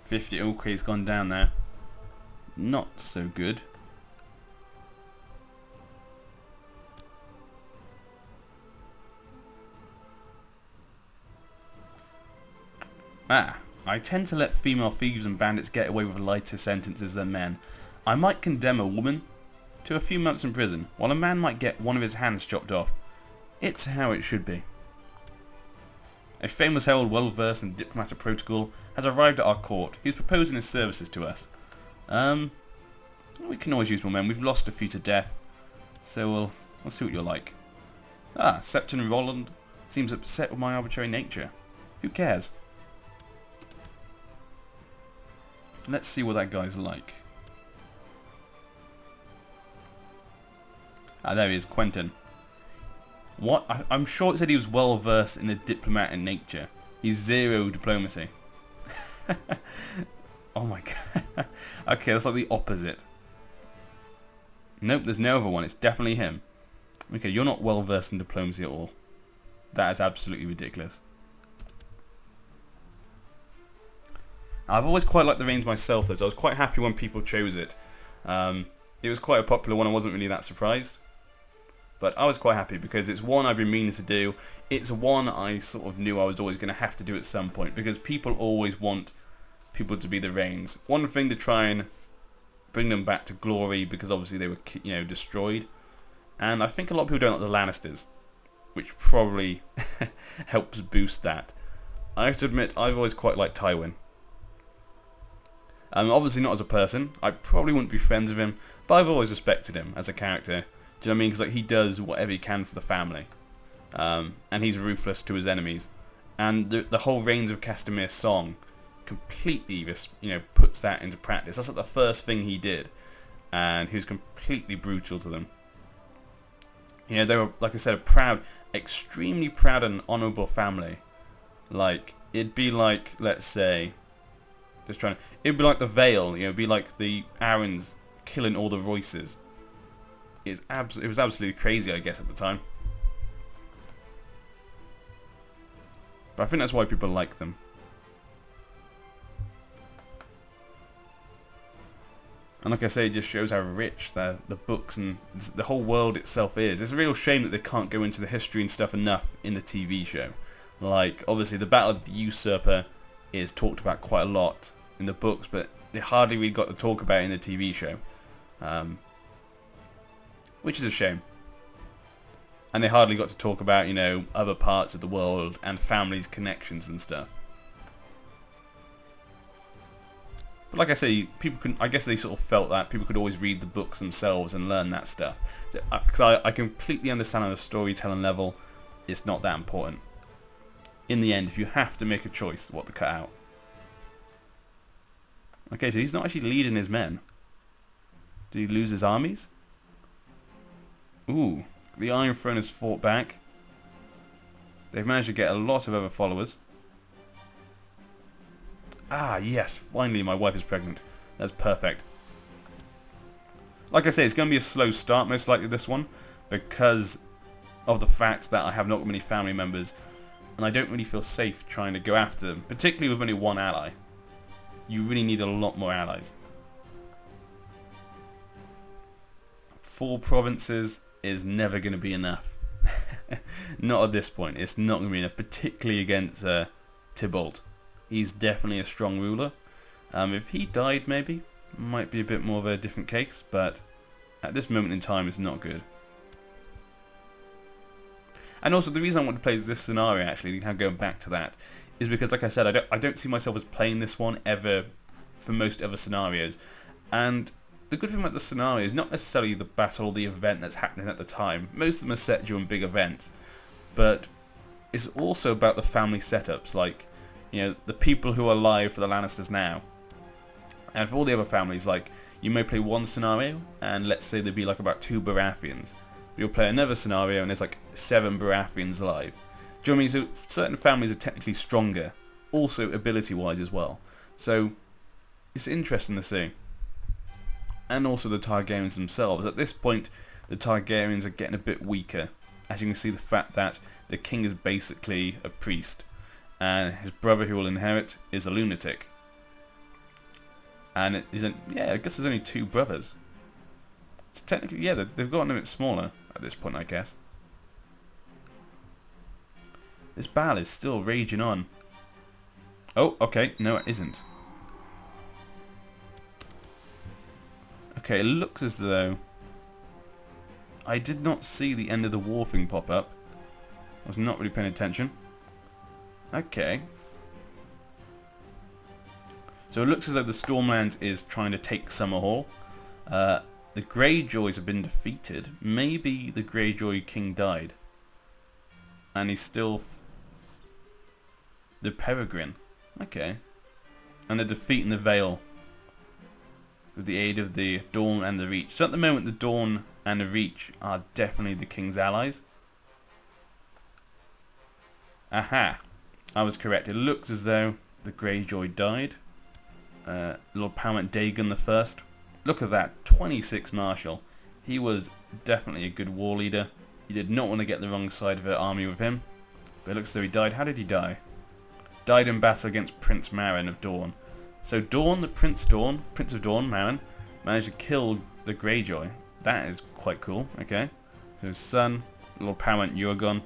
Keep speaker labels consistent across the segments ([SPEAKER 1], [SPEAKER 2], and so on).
[SPEAKER 1] 50. Okay, he's gone down there. Not so good. I tend to let female thieves and bandits get away with lighter sentences than men. I might condemn a woman to a few months in prison, while a man might get one of his hands chopped off. It's how it should be. A famous herald well versed in diplomatic protocol has arrived at our court. He's proposing his services to us. We can always use more men. We've lost a few to death, so we'll see what you're like. Septon Roland seems upset with my arbitrary nature. Who cares? Let's see what that guy's like. There he is, Quentin. What? I'm sure it said he was well versed in the diplomatic nature. He's 0 diplomacy. Oh my god. Okay, that's like the opposite. Nope, there's no other one. It's definitely him. Okay, you're not well versed in diplomacy at all. That is absolutely ridiculous. I've always quite liked the Reynes myself, though, so I was quite happy when people chose it. It was quite a popular one. I wasn't really that surprised. But I was quite happy because it's one I've been meaning to do. It's one I sort of knew I was always going to have to do at some point because people always want people to be the Reynes. One thing to try and bring them back to glory because obviously they were, destroyed. And I think a lot of people don't like the Lannisters, which probably helps boost that. I have to admit, I've always quite liked Tywin. Obviously not as a person. I probably wouldn't be friends with him, but I've always respected him as a character. Do you know what I mean? Because he does whatever he can for the family. And he's ruthless to his enemies. And the whole Rains of Castemere song completely puts that into practice. That's like the first thing he did. And he was completely brutal to them. They were, like I said, a proud, extremely proud and honourable family. Like, it'd be like, let's say, it'd be like the Vale, it'd be like the Arryns killing all the Royces. It was absolutely crazy, I guess, at the time. But I think that's why people like them. And like I say, it just shows how rich the books and the whole world itself is. It's a real shame that they can't go into the history and stuff enough in the TV show. Like, obviously, the Battle of the Usurper is talked about quite a lot in the books, but they hardly really got to talk about it in the TV show. Which is a shame. And they hardly got to talk about, other parts of the world and families' connections and stuff. But like I say, I guess they sort of felt that people could always read the books themselves and learn that stuff. Because I completely understand on a storytelling level, it's not that important. In the end, if you have to make a choice, what to cut out. Okay, so he's not actually leading his men. Did he lose his armies? Ooh, the Iron Throne has fought back. They've managed to get a lot of other followers. Yes, finally my wife is pregnant. That's perfect. Like I say, it's going to be a slow start, most likely this one, because of the fact that I have not many family members, and I don't really feel safe trying to go after them, particularly with only one ally. You really need a lot more allies. 4 provinces is never going to be enough. Not at this point. It's not going to be enough, particularly against Tybalt. He's definitely a strong ruler. If he died, maybe, might be a bit more of a different case, but at this moment in time, it's not good. And also, the reason I want to play this scenario, actually, kind of going back to that, is because, like I said, I don't see myself as playing this one ever for most other scenarios. And the good thing about the scenario is not necessarily the battle or the event that's happening at the time. Most of them are set during big events. But it's also about the family setups, like, the people who are alive for the Lannisters now. And for all the other families, like, you may play one scenario, and let's say there'd be like about 2 Baratheons. But you'll play another scenario, and there's like 7 Baratheons alive. Do you know what I mean? So certain families are technically stronger, also ability-wise as well. So it's interesting to see. And also the Targaryens themselves. At this point, the Targaryens are getting a bit weaker. As you can see, the fact that the king is basically a priest, and his brother who will inherit is a lunatic. And it isn't. Yeah, I guess there's only 2 brothers. So technically, yeah, they've gotten a bit smaller at this point, I guess. This battle is still raging on. Oh, okay. No, it isn't. Okay, it looks as though I did not see the end of the war thing pop up. I was not really paying attention. Okay. So it looks as though the Stormlands is trying to take Summerhall. The Greyjoys have been defeated. Maybe the Greyjoy king died. And he's still... the Peregrine. Okay. And they're defeating the Vale with the aid of the Dawn and the Reach. So at the moment the Dawn and the Reach are definitely the king's allies. Aha. I was correct. It looks as though the Greyjoy died. Lord Paramount Dagon the First. Look at that. 26 Marshal. He was definitely a good war leader. You did not want to get the wrong side of the army with him. But it looks as though he died. How did he die? Died in battle against Prince Marin of Dawn. So Dawn, the Prince of Dawn, Marin, managed to kill the Greyjoy. That is quite cool. Okay. So his son, Lord Paramount Euron,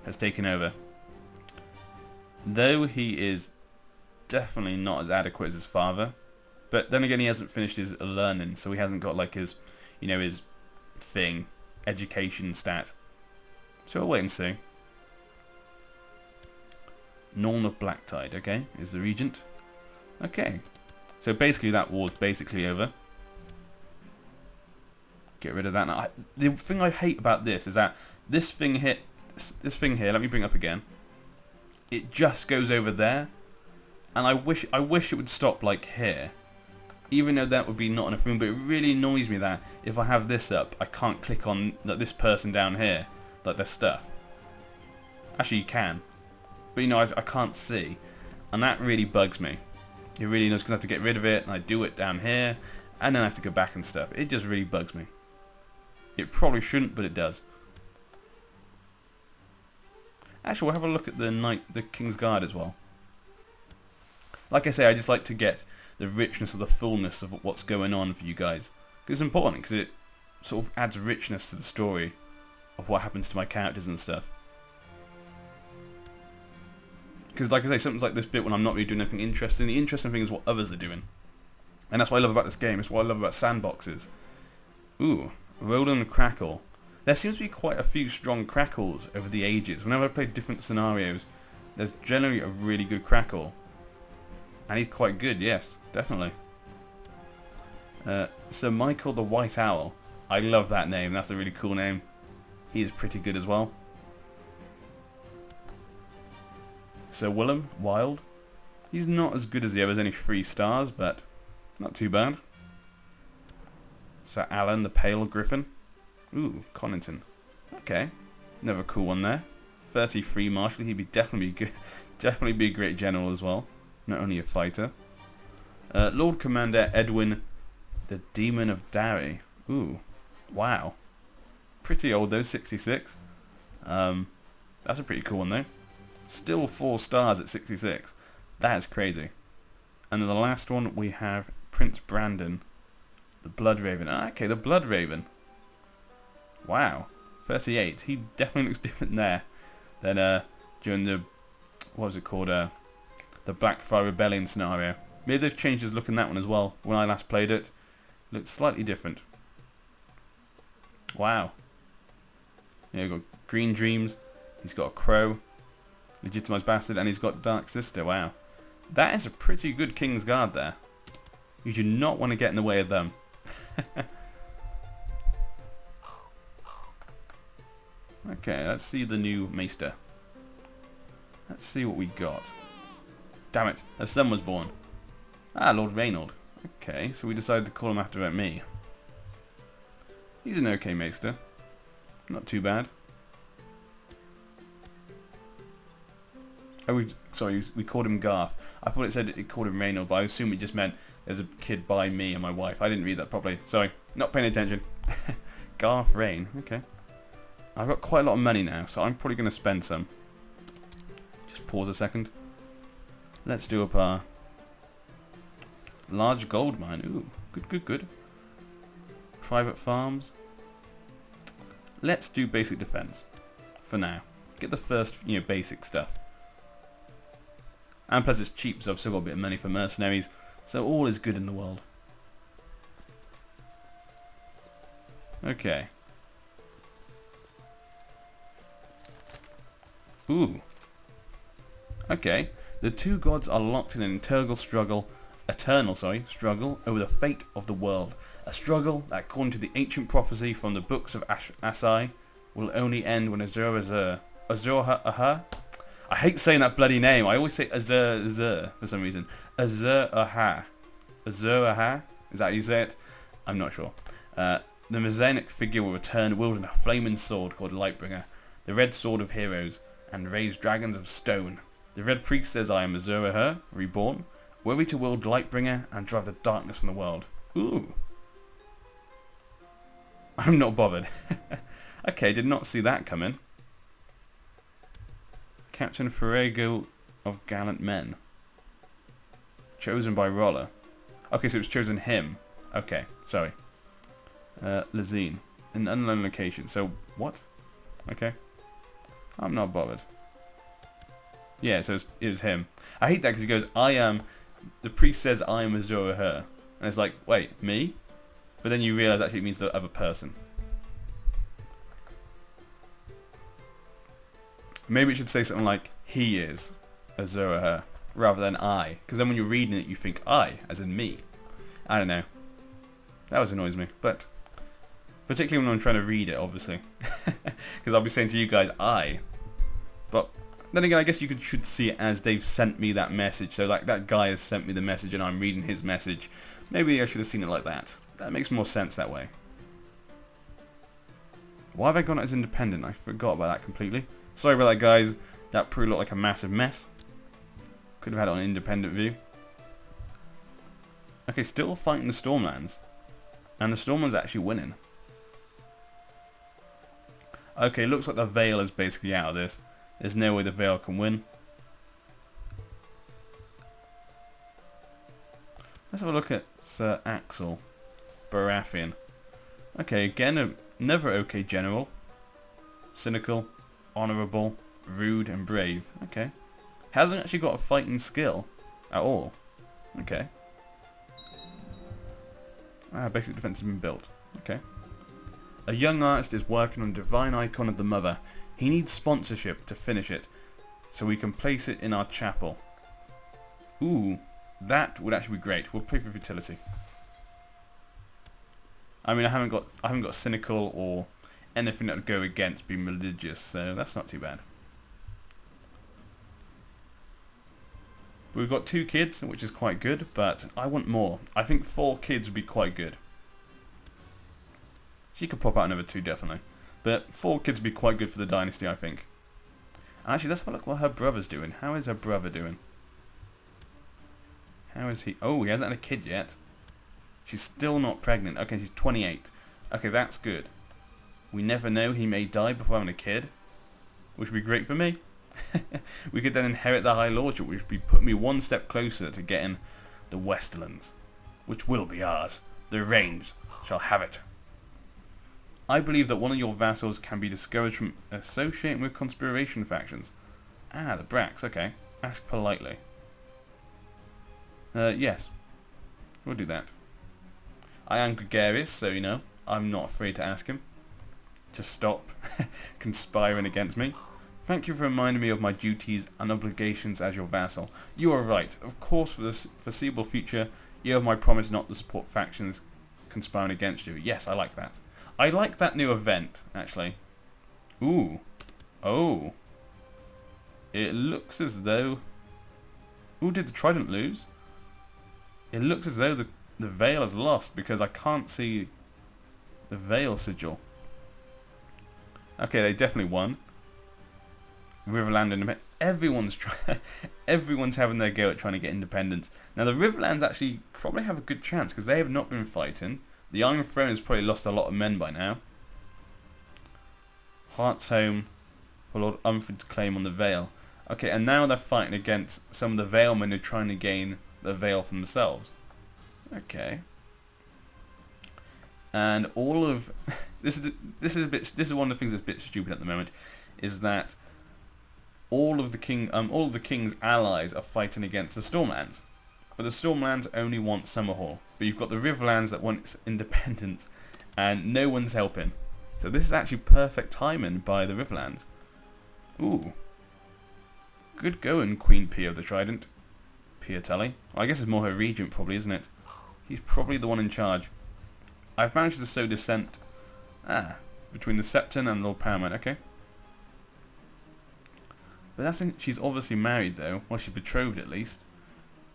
[SPEAKER 1] has taken over. Though he is definitely not as adequate as his father, but then again he hasn't finished his learning, so he hasn't got like his, you know, his thing, education stat. So we'll wait and see. Norn of Blacktide, okay, is the regent. Okay, so basically that war's basically over. Get rid of that. Now, the thing I hate about this is that this thing here, let me bring it up again. It just goes over there, and I wish it would stop like here. Even though that would be not enough room, but it really annoys me that if I have this up, I can't click on like, this person down here, like their stuff. Actually, you can, but you know I can't see, and that really bugs me. It really does, because I have to get rid of it, and I do it down here, and then I have to go back and stuff. It just really bugs me. It probably shouldn't, but it does. Actually, we'll have a look at the Kingsguard as well. Like I say, I just like to get the richness or the fullness of what's going on for you guys. It's important, because it sort of adds richness to the story of what happens to my characters and stuff. Because like I say, something like this bit when I'm not really doing anything interesting, the interesting thing is what others are doing. And that's what I love about this game. It's what I love about sandboxes. Ooh, Roland Crackle. There seems to be quite a few strong crackles over the ages. Whenever I play different scenarios, there's generally a really good crackle. And he's quite good, yes, definitely. Sir Michael the White Owl. I love that name. That's a really cool name. He is pretty good as well. Sir Willem Wild. He's not as good as the others, only 3 stars, but not too bad. Sir Alan the Pale Griffin. Ooh, Connington. Okay, another cool one there. 33 Marshal. He'd be definitely good. Definitely be a great general as well. Not only a fighter. Lord Commander Edwin, the Demon of Darry. Ooh, wow. Pretty old though, 66. That's a pretty cool one though. Still 4 stars at 66. That is crazy. And then the last one we have Prince Brandon, the Blood Raven. Okay, the Blood Raven. Wow, 38. He definitely looks different there than during the, what was it called, the Blackfire Rebellion scenario. Maybe they've changed his look in that one as well. When I last played it, it looked slightly different. Wow. Yeah, you've got Green Dreams. He's got a Crow, Legitimized Bastard, and he's got Dark Sister. Wow. That is a pretty good Kingsguard there. You do not want to get in the way of them. Okay, let's see the new Maester. Let's see what we got. Damn it, a son was born. Ah, Lord Reynold. Okay, so we decided to call him after me. He's an okay Maester. Not too bad. Oh, we called him Garth. I thought it called him Reynold, but I assume it just meant there's a kid by me and my wife. I didn't read that properly. Sorry, not paying attention. Garth Reyne, okay. I've got quite a lot of money now, so I'm probably going to spend some. Just pause a second. Let's do up our... Large gold mine. Ooh, good, good, good. Private farms. Let's do basic defense for now. Get the first, basic stuff. And plus it's cheap, so I've still got a bit of money for mercenaries. So all is good in the world. Okay. Ooh. Okay. The two gods are locked in an eternal struggle over the fate of the world. A struggle that, according to the ancient prophecy from the books of Asai, will only end when Azur. I hate saying that bloody name. I always say Azur for some reason. Azur. Is that how you say it? I'm not sure. The Messianic figure will return wielding a flaming sword called Lightbringer, the red sword of heroes, and raise dragons of stone. The red priest says, I am Azur, reborn, worthy to wield Lightbringer and drive the darkness from the world. Ooh. I'm not bothered. Okay, did not see that coming. Captain Ferrago of Gallant Men. Chosen by Roller. Okay, so it was chosen him. Okay, sorry. Lazine. An unknown location. So, what? Okay. I'm not bothered. Yeah, so it was him. I hate that because he goes, I am... The priest says, I am Azura her. And it's like, wait, me? But then you realise actually it means the other person. Maybe it should say something like, he is Azura her, rather than I. Because then when you're reading it, you think I, as in me. I don't know. That always annoys me. But, particularly when I'm trying to read it, obviously. Because I'll be saying to you guys, I. But, then again, I guess you should see it as they've sent me that message. So, like, that guy has sent me the message and I'm reading his message. Maybe I should have seen it like that. That makes more sense that way. Why have I gone as independent? I forgot about that completely. Sorry about that, guys. That probably looked like a massive mess. Could have had it on independent view. Okay, still fighting the Stormlands. And the Stormlands actually winning. Okay, looks like the Vale is basically out of this. There's no way the Vale can win. Let's have a look at Sir Axel Baratheon. Okay, again, another okay general. Cynical, honourable, rude and brave. Okay. Hasn't actually got a fighting skill at all. Okay. Basic defense has been built. Okay. A young artist is working on Divine Icon of the Mother. He needs sponsorship to finish it, so we can place it in our chapel. Ooh, that would actually be great. We'll pay for fertility. I mean, I haven't got cynical or anything that would go against being religious, so that's not too bad. But we've got 2 kids, which is quite good, but I want more. I think 4 kids would be quite good. She could pop out another 2, definitely. But 4 kids would be quite good for the dynasty, I think. Actually, let's have a look what her brother's doing. How is her brother doing? How is he? Oh, he hasn't had a kid yet. She's still not pregnant. Okay, she's 28. Okay, that's good. We never know, he may die before having a kid. Which would be great for me. We could then inherit the High Lordship, which would be putting me one step closer to getting the Westerlands. Which will be ours. The Reynes shall have it. I believe that one of your vassals can be discouraged from associating with conspiration factions. Ah, the Bracks, okay. Ask politely. Yes. We'll do that. I am gregarious, so you know, I'm not afraid to ask him to stop conspiring against me. Thank you for reminding me of my duties and obligations as your vassal. You are right. Of course, for the foreseeable future, you have my promise not to support factions conspiring against you. Yes, I like that. I like that new event, actually. Ooh. Oh. It looks as though... Ooh, did the Trident lose? It looks as though the Vale has lost because I can't see the Vale sigil. Okay, they definitely won. Riverland independence. Everyone's having their go at trying to get independence. Now the Riverlands actually probably have a good chance because they have not been fighting. The Iron Throne has probably lost a lot of men by now. Heart's Home for Lord Umford's claim on the Vale. Okay, and now they're fighting against some of the Valemen who are trying to gain the Vale for themselves. Okay. And all of this is one of the things that's a bit stupid at the moment, is that all of the king's allies are fighting against the Stormlands, but the Stormlands only want Summerhall. But you've got the Riverlands that want independence, and no one's helping. So this is actually perfect timing by the Riverlands. Ooh, good going, Queen Pia of the Trident. Pia Tully. Well, I guess it's more her regent, probably, isn't it? He's probably the one in charge. I've managed to sow dissent. Between the Septon and Lord Paramount. Okay. But she's obviously married, though. Well, she's betrothed, at least,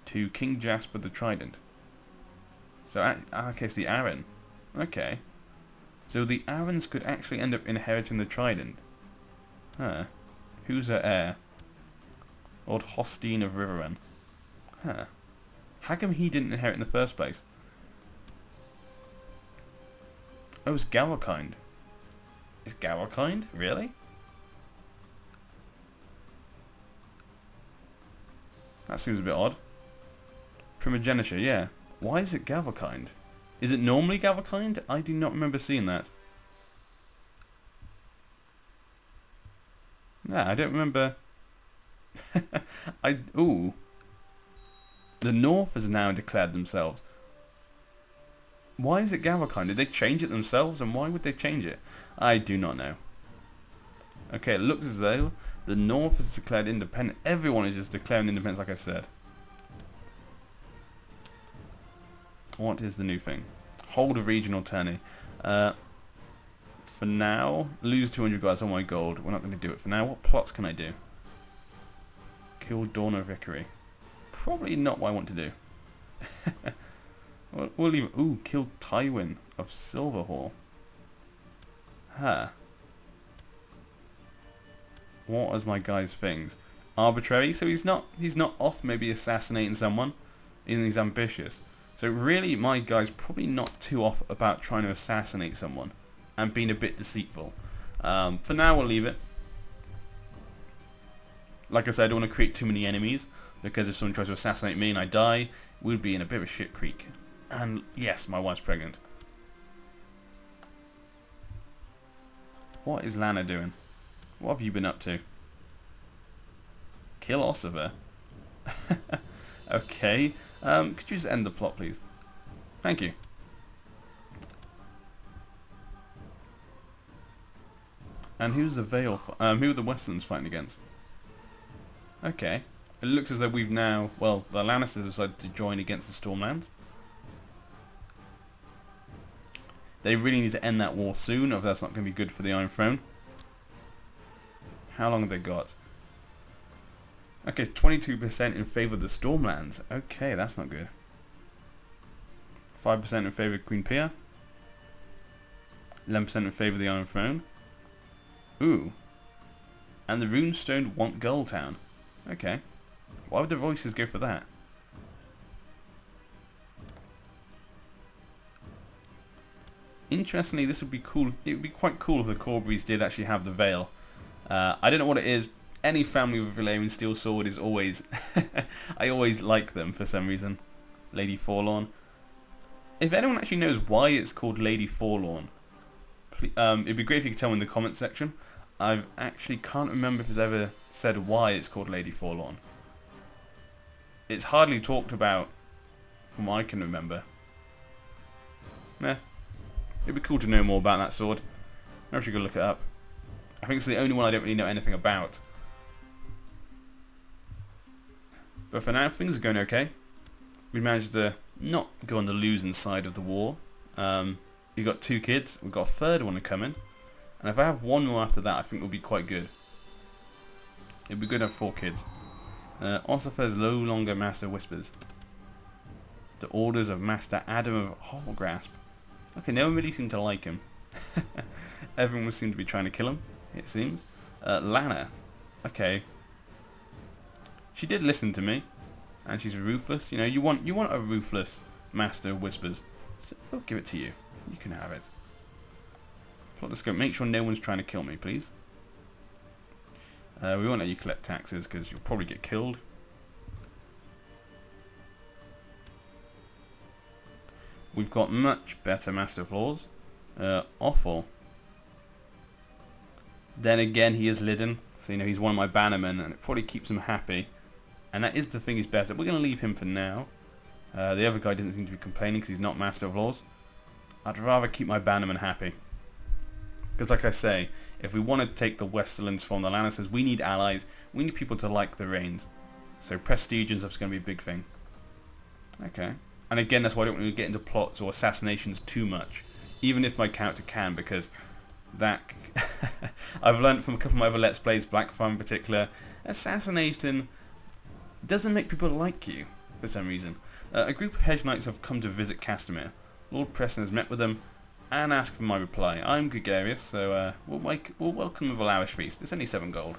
[SPEAKER 1] to King Jasper the Trident. So, okay, it's the Arryn. Okay. So the Arryns could actually end up inheriting the Trident. Huh. Who's her heir? Lord Hostine of Riverrun. Huh. How come he didn't inherit in the first place? Oh, it's Gavelkind. Is Gavelkind? Really? That seems a bit odd. Primogeniture, yeah. Why is it Gavelkind? Is it normally Gavelkind? I do not remember seeing that. Yeah, I don't remember. Ooh. The North has now declared themselves. Why is it Gavelkind? Did they change it themselves? And why would they change it? I do not know. Okay, it looks as though the North has declared independence. Everyone is just declaring independence, like I said. What is the new thing? Hold a regional tourney. For now, lose 200 guards on my gold. We're not going to do it for now. What plots can I do? Kill Dorna Vickery. Probably not what I want to do. We'll leave it. Ooh, kill Tywin of Silverhall. Huh. What was my guy's things? Arbitrary. So he's not off maybe assassinating someone. He's ambitious. So really, my guy's probably not too off about trying to assassinate someone and being a bit deceitful. For now, we'll leave it. Like I said, I don't want to create too many enemies, because if someone tries to assassinate me and I die, we'd be in a bit of a shit creek. And yes, my wife's pregnant. What is Lana doing? What have you been up to? Kill Ossiver. Okay. Could you just end the plot, please? Thank you. And who's the Vale? Who are the Westerns fighting against? Okay. It looks as though we've now... Well, the Lannisters decided to join against the Stormlands. They really need to end that war soon, or that's not going to be good for the Iron Throne. How long have they got? Okay, 22% in favour of the Stormlands. Okay, that's not good. 5% in favour of Queen Pia. 11% in favour of the Iron Throne. Ooh. And the Runestone want Gulltown. Okay. Why would the Voices go for that? Interestingly, this would be cool. It would be quite cool if the Corburys did actually have the Vale. I don't know what it is. Any family with Valyrian Steel Sword is always... I always like them for some reason. Lady Forlorn. If anyone actually knows why it's called Lady Forlorn, it'd be great if you could tell me in the comment section. I actually can't remember if it's ever said why it's called Lady Forlorn. It's hardly talked about from what I can remember. Nah. It'd be cool to know more about that sword. I'm actually going to look it up. I think it's the only one I don't really know anything about. But for now, things are going okay. We managed to not go on the losing side of the war. We've got 2 kids. We've got a third one coming. And if I have one more after that, I think we'll be quite good. It'd be good to have 4 kids. Ossifer is no longer Master Whispers. The orders of Master Adam of Hollgrasp. Okay, no one really seemed to like him. Everyone seemed to be trying to kill him, it seems. Lana. Okay. She did listen to me. And she's ruthless. You know, you want a ruthless Master of Whispers. So I'll give it to you. You can have it. Let's go. Make sure no one's trying to kill me, please. We won't let you collect taxes because you'll probably get killed. We've got much better Master of Laws. Awful. Then again, he is Lidden, so you know he's one of my bannermen, and it probably keeps him happy. And that is the thing he's better. We're going to leave him for now. The other guy didn't seem to be complaining because he's not Master of Laws. I'd rather keep my bannerman happy. Because like I say, if we want to take the Westerlands from the Lannisters, we need allies. We need people to like the Reynes. So prestige and stuff's going to be a big thing. Okay. And again, that's why I don't want to get into plots or assassinations too much. Even if my character can, because that... I've learned from a couple of my other Let's Plays, Blackfire in particular, assassination doesn't make people like you, for some reason. A group of Hedge Knights have come to visit Castamere. Lord Preston has met with them and asked for my reply. I'm gregarious, so we'll welcome them with a lavish feast. It's only 7 gold.